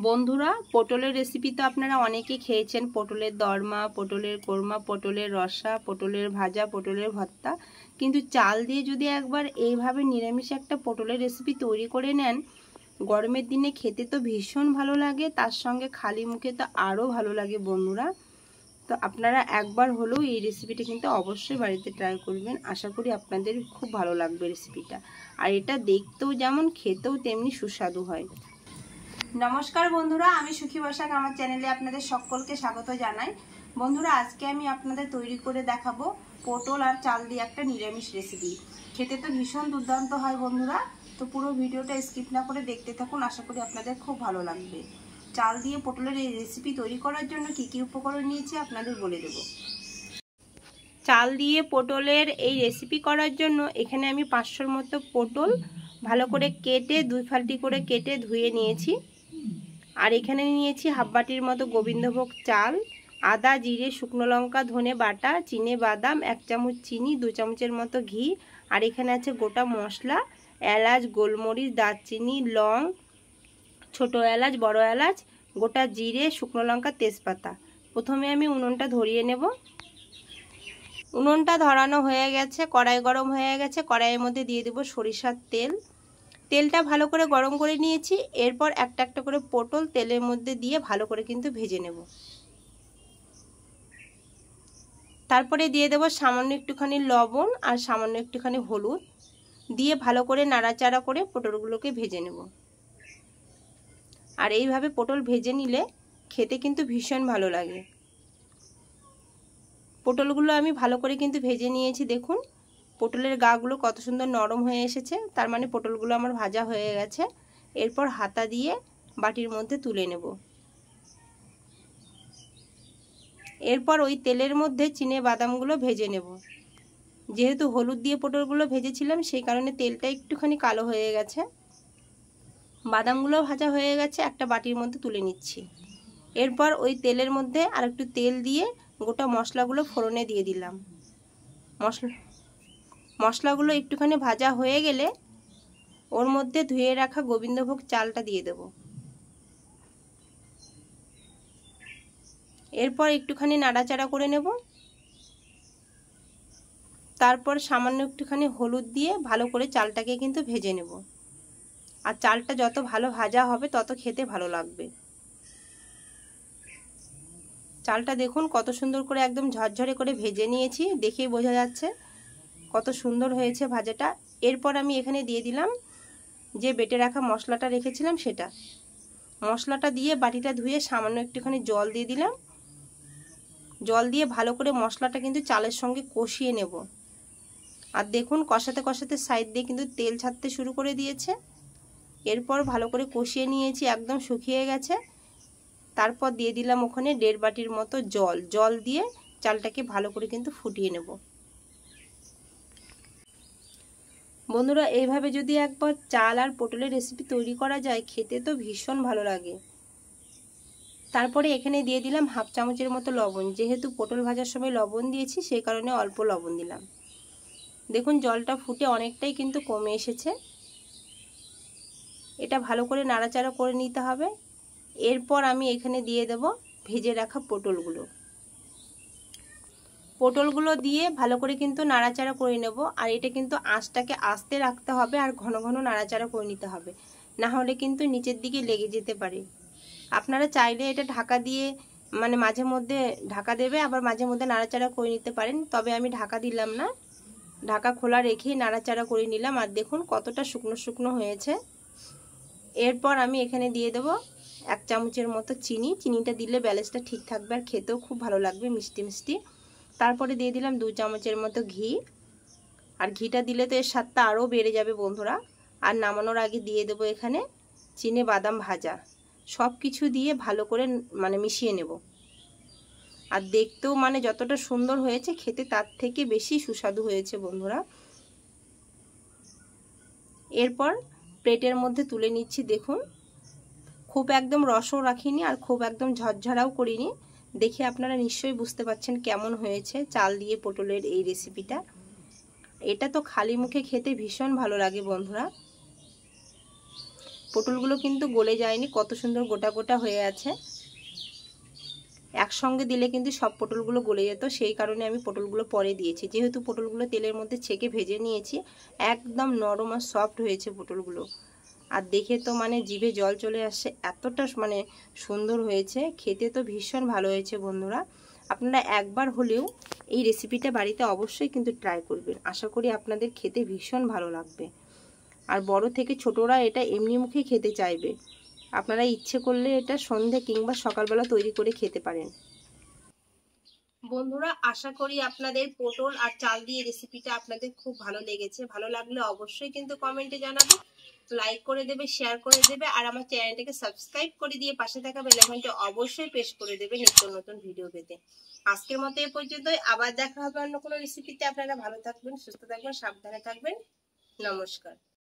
বন্ধুরা, পটলের রেসিপি তো আপনারা অনেকে খেয়েছেন। পটলের দরমা, পটলের কোরমা, পটলের রসা, পটলের ভাজা, পটলের ভর্তা। কিন্তু চাল দিয়ে যদি একবার এইভাবে নিরামিষ একটা পটলের রেসিপি তৈরি করে নেন, গরমের দিনে খেতে তো ভীষণ ভালো লাগে, তার সঙ্গে খালি মুখে তো আরও ভালো লাগে বন্ধুরা। তো আপনারা একবার হলেও এই রেসিপিটা কিন্তু অবশ্যই বাড়িতে ট্রাই করবেন। আশা করি আপনাদের খুব ভালো লাগবে রেসিপিটা। আর এটা দেখতেও যেমন, খেতেও তেমনি সুস্বাদু হয়। নমস্কার বন্ধুরা, আমি সুখী বসাক আমার চ্যানেলে আপনাদের সকলকে স্বাগত জানাই। বন্ধুরা, আজকে আমি আপনাদের তৈরি করে দেখাবো পটল আর চাল দিয়ে একটা নিরামিষ রেসিপি। খেতে তো ভীষণ দুর্দান্ত হয় বন্ধুরা। তো পুরো ভিডিওটা স্কিপ না করে দেখতে থাকুন, আশা করি আপনাদের খুব ভালো লাগবে। চাল দিয়ে পটলের এই রেসিপি তৈরি করার জন্য কি কি উপকরণ নিয়েছি আপনাদের বলে দেব। চাল দিয়ে পটলের এই রেসিপি করার জন্য এখানে আমি 500-র মতো পটল ভালো করে কেটে 2 ফাল্টি করে কেটে ধুয়ে নিয়েছি। আর এখানে নিয়েছি হাফ বাটির মতো গোবিন্দভোগ চাল, আদা, জিরে, শুকনো লঙ্কা, ধনে বাটা, চিনে বাদাম, 1 চামচ চিনি, 2 চামচের মতো ঘি। আর এখানে আছে গোটা মশলা, এলাচ, গোলমরিচ, দারচিনি, লং, ছোট এলাচ, বড় এলাচ, গোটা জিরে, শুকনো লঙ্কা, তেজপাতা। প্রথমে আমি উনুনটা ধরিয়ে নেব। উনুনটা ধরানো হয়ে গেছে, কড়াই গরম হয়ে গেছে। কড়াইয়ের মধ্যে দিয়ে দেব সরিষার তেল। তেলটা ভালো করে গরম করে নিয়েছি। এরপর একটা একটা করে পটল তেলের মধ্যে দিয়ে ভালো করে কিন্তু ভেজে নেব। তারপরে দিয়ে দেব সামান্য একটুখানি লবণ আর সামান্য একটুখানি হলুদ দিয়ে ভালো করে নাড়াচাড়া করে পটলগুলোকে ভেজে নেব। আর এইভাবে পটল ভেজে নিলে খেতে কিন্তু ভীষণ ভালো লাগে। পটলগুলো আমি ভালো করে কিন্তু ভেজে নিয়েছি। দেখুন পটলের গাগুলো কত সুন্দর নরম হয়ে এসেছে, তার মানে পটলগুলো আমার ভাজা হয়ে গেছে। এরপর হাতা দিয়ে বাটির মধ্যে তুলে নেব। এরপর ওই তেলের মধ্যে চিনে বাদামগুলো ভেজে নেব। যেহেতু হলুদ দিয়ে পটলগুলো ভেজেছিলাম সেই কারণে তেলটা একটুখানি কালো হয়ে গেছে। বাদামগুলো ভাজা হয়ে গেছে, একটা বাটির মধ্যে তুলে নিচ্ছি। এরপর ওই তেলের মধ্যে আর একটু তেল দিয়ে গোটা মশলাগুলো ফোড়নে দিয়ে দিলাম। মশলাগুলো একটুখানি ভাজা হয়ে গেলে ওর মধ্যে ধুয়ে রাখা গোবিন্দভোগ চালটা দিয়ে দেব। এরপর একটুখানি নাড়াচাড়া করে নেব। তারপর সামান্য একটুখানি হলুদ দিয়ে ভালো করে চালটাকে কিন্তু ভেজে নেব। আর চালটা যত ভালো ভাজা হবে তত খেতে ভালো লাগবে। চালটা দেখুন কত সুন্দর করে একদম ঝরঝরে করে ভেজে নিয়েছি, দেখেই বোঝা যাচ্ছে কত সুন্দর হয়েছে ভাজাটা। এরপর আমি এখানে দিয়ে দিলাম যে বেটে রাখা মশলাটা রেখেছিলাম সেটা। মশলাটা দিয়ে বাটিটা ধুয়ে সামান্য একটুখানি জল দিয়ে দিলাম। জল দিয়ে ভালো করে মশলাটা কিন্তু চালের সঙ্গে কষিয়ে নেব। আর দেখুন কষাতে কষাতে সাইড দিয়ে কিন্তু তেল ছাড়তে শুরু করে দিয়েছে। এরপর ভালো করে কষিয়ে নিয়েছি, একদম শুকিয়ে গেছে। তারপর দিয়ে দিলাম ওখানে 1.5 বাটির মতো জল দিয়ে চালটাকে ভালো করে কিন্তু ফুটিয়ে নেব। বন্ধুরা, এইভাবে যদি একবার চাল আর পটলের রেসিপি তৈরি করা যায় খেতে তো ভীষণ ভালো লাগে। তারপরে এখানে দিয়ে দিলাম হাফ চামচের মতো লবণ। যেহেতু পটল ভাজার সময় লবণ দিয়েছি সেই কারণে অল্প লবণ দিলাম। দেখুন জলটা ফুটে অনেকটাই কিন্তু কমে এসেছে। এটা ভালো করে নাড়াচাড়া করে নিতে হবে। এরপর আমি এখানে দিয়ে দেব ভেজে রাখা পটলগুলো দিয়ে ভালো করে কিন্তু নাড়াচাড়া করে নেব। আর এটা কিন্তু আঁচটাকে আস্তে রাখতে হবে আর ঘন ঘন নাড়াচাড়া করে নিতে হবে, না হলে কিন্তু নিচের দিকে লেগে যেতে পারে। আপনারা চাইলে এটা ঢাকা দিয়ে মানে মাঝে মধ্যে ঢাকা দেবে, আবার মাঝে মধ্যে নাড়াচাড়া করে নিতে পারেন। তবে আমি ঢাকা দিলাম না, ঢাকা খোলা রেখেই নাড়াচাড়া করে নিলাম। আর দেখুন কতটা শুকনো শুকনো হয়েছে। এরপর আমি এখানে দিয়ে দেব 1 চামচের মতো চিনি। চিনিটা দিলে ব্যালেন্সটা ঠিক থাকবে আর খেতেও খুব ভালো লাগবে, মিষ্টি মিষ্টি। তারপরে দিয়ে দিলাম 2 চামচের মতো ঘি। আর ঘিটা দিলে তো এর স্বাদটা আরও বেড়ে যাবে বন্ধুরা। আর নামানোর আগে দিয়ে দেবো এখানে চিনে বাদাম ভাজা। সব কিছু দিয়ে ভালো করে মানে মিশিয়ে নেব। আর দেখতেও মানে যতটা সুন্দর হয়েছে খেতে তার থেকে বেশি সুস্বাদু হয়েছে বন্ধুরা। এরপর প্লেটের মধ্যে তুলে নিচ্ছি। দেখুন খুব একদম রসও রাখিনি আর খুব একদম ঝরঝরাও করিনি। দেখে আপনারা নিশ্চয়ই বুঝতে পারছেন কেমন হয়েছে চাল দিয়ে পটলের এই রেসিপিটা। এটা তো খালি মুখে খেতে ভীষণ ভালো লাগে বন্ধুরা। পটলগুলো কিন্তু গলে যায়নি, কত সুন্দর গোটা গোটা হয়ে আছে। একসঙ্গে দিলে কিন্তু সব পটলগুলো গলে যেত, সেই কারণে আমি পটলগুলো পরে দিয়েছি। যেহেতু পটলগুলো তেলের মধ্যে ছেঁকে ভেজে নিয়েছি, একদম নরম আর সফট হয়েছে পটলগুলো। আর দেখে তো মানে জিভে জল চলে আসছে, এতটা মানে সুন্দর হয়েছে, খেতে তো ভীষণ ভালো হয়েছে। বন্ধুরা আপনারা একবার হলেও এই রেসিপিটা বাড়িতে অবশ্যই কিন্তু ট্রাই করবেন, আশা করি আপনাদের খেতে ভীষণ ভালো লাগবে। আর বড় থেকে ছোটরা এটা এমনি মুখে খেতে চাইবে। আপনারা ইচ্ছে করলে এটা সন্ধে কিংবা সকালবেলা তৈরি করে খেতে পারেন। বন্ধুরা আশা করি আপনাদের পটল আর চাল দিয়ে রেসিপিটা আপনাদের খুব ভালো লেগেছে। ভালো লাগলে অবশ্যই কিন্তু কমেন্টে জানাবে, লাইক করে দেবে, শেয়ার করে দেবে, আর আমার চ্যানেলটাকে সাবস্ক্রাইব করে দিয়ে পাশে থাকা বেল আইকনটা অবশ্যই প্রেস করে দেবে নিত্য নতুন ভিডিও পেতে। আজকের মতো এ পর্যন্তই, আবার দেখা হবে অন্য কোনো রেসিপিতে। আপনারা ভালো থাকবেন, সুস্থ থাকবেন, সাবধানে থাকবেন। নমস্কার।